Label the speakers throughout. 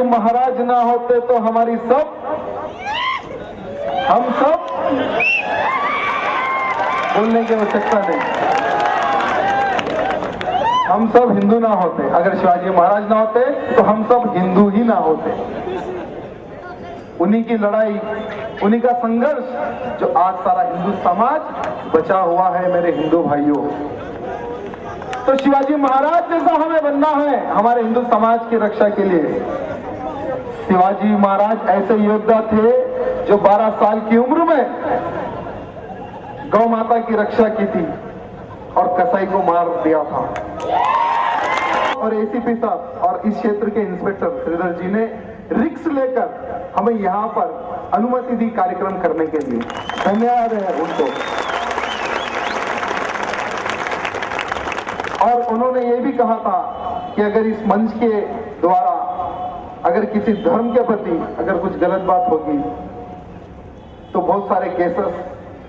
Speaker 1: महाराज ना होते तो हमारी हम सब बोलने की आवश्यकता नहीं, हम सब हिंदू ना होते। अगर शिवाजी महाराज ना होते तो हम सब हिंदू ही ना होते। उन्हीं की लड़ाई, उन्हीं का संघर्ष जो आज सारा हिंदू समाज बचा हुआ है मेरे हिंदू भाइयों। तो शिवाजी महाराज जैसा हमें बनना है हमारे हिंदू समाज की रक्षा के लिए। शिवाजी महाराज ऐसे योद्धा थे जो 12 साल की उम्र में गौ माता की रक्षा की थी और कसाई को मार दिया था। और एसीपी साहब और इस क्षेत्र के इंस्पेक्टर श्रीधर जी ने रिक्स लेकर हमें यहाँ पर अनुमति दी कार्यक्रम करने के लिए, धन्यवाद है उनको। और उन्होंने ये भी कहा था कि अगर इस मंच के द्वारा अगर किसी धर्म के प्रति अगर कुछ गलत बात होगी तो बहुत सारे केसेस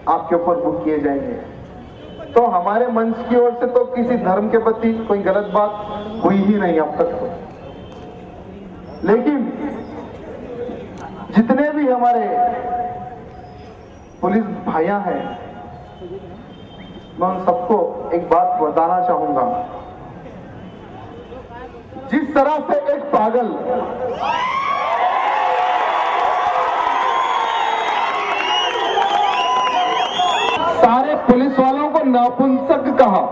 Speaker 1: आपके ऊपर बुक किए जाएंगे। तो हमारे मंच की ओर से तो किसी धर्म के प्रति कोई गलत बात हुई ही नहीं अब तक तो। लेकिन जितने भी हमारे पुलिस भाइयां हैं, मैं उन सबको एक बात बताना चाहूंगा। जिस तरह से एक पागल सारे पुलिस वालों को नपुंसक कहा।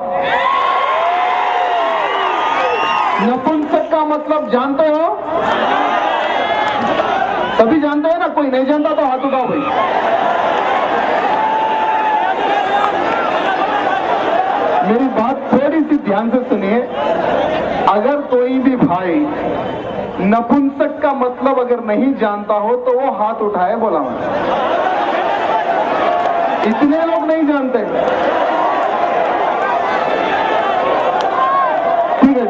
Speaker 1: नपुंसक का मतलब जानते हो? सभी जानते हैं ना? कोई नहीं जानता तो हाथ उठाओ भाई। मेरी बात थोड़ी सी ध्यान से सुनिए। अगर कोई भी भाई नपुंसक का मतलब अगर नहीं जानता हो तो वो हाथ उठाए, बोला मैं। इतने लोग नहीं जानते। ठीक है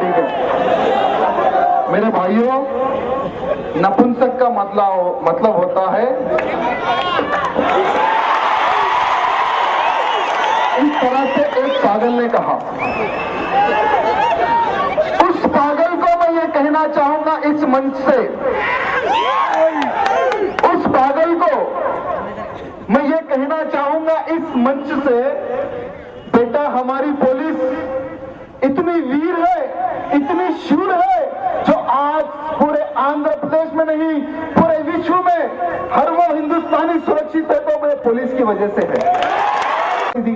Speaker 1: मेरे भाइयों, नपुंसक का मतलब होता है इस तरह से एक पागल ने कहा। उस पागल को मैं ये कहना चाहूंगा इस मंच से, उस पागल को मैं ये कहना चाहूंगा इस मंच से, बेटा हमारी पुलिस इतनी वीर है, इतनी शूर है, जो आज पूरे आंध्र प्रदेश में नहीं पूरे विश्व में हर वो हिंदुस्तानी सुरक्षित है तो मैं पुलिस की वजह से है।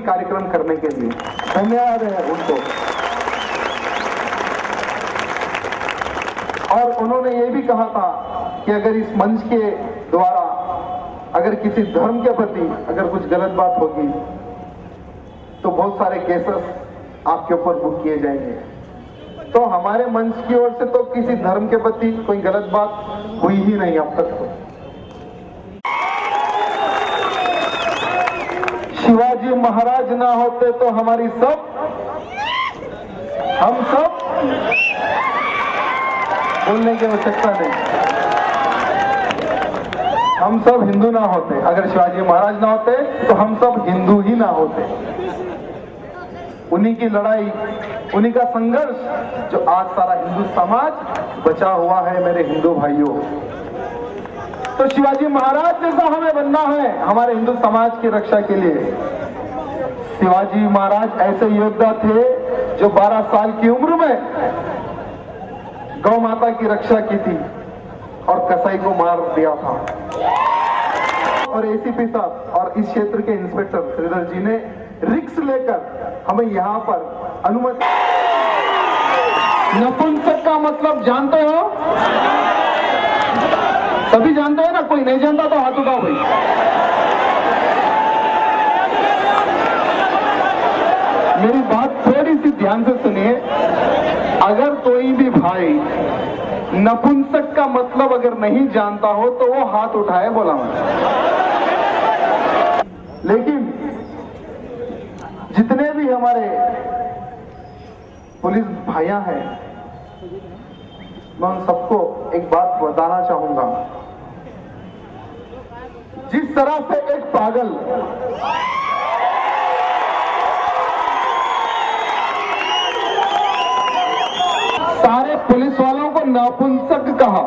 Speaker 1: कार्यक्रम करने के लिए धन्यवाद है उनको। और उन्होंने ये भी कहा था कि अगर इस मंच के द्वारा अगर किसी धर्म के प्रति अगर कुछ गलत बात होगी तो बहुत सारे केसेस आपके ऊपर बुक किए जाएंगे। तो हमारे मंच की ओर से तो किसी धर्म के प्रति कोई गलत बात हुई ही नहीं अब तक तो। शिवाजी महाराज ना होते तो हमारी हम सब बोलने की आवश्यकता नहीं, हम सब हिंदू ना होते। अगर शिवाजी महाराज ना होते तो हम सब हिंदू ही ना होते। उन्हीं की लड़ाई, उन्हीं का संघर्ष जो आज सारा हिंदू समाज बचा हुआ है मेरे हिंदू भाइयों। तो शिवाजी महाराज जैसा हमें बनना है हमारे हिंदू समाज की रक्षा के लिए। शिवाजी महाराज ऐसे योद्धा थे जो 12 साल की उम्र में गौ माता की रक्षा की थी और कसाई को मार दिया था। और एसीपी साहब और इस क्षेत्र के इंस्पेक्टर श्रीधर जी ने रिक्स लेकर हमें यहाँ पर अनुमति। नपुंसक का मतलब जानते हो? सभी जानते हैं ना? कोई नहीं जानता तो हाथ उठाओ भाई। मेरी बात थोड़ी सी ध्यान से सुनिए। अगर कोई भी भाई नपुंसक का मतलब अगर नहीं जानता हो तो वो हाथ उठाए, बोला मैं। लेकिन जितने भी हमारे पुलिस भाइयां हैं, मैं उन सबको एक बात बताना चाहूंगा। जिस तरह से एक पागल सारे पुलिस वालों को नपुंसक कहा,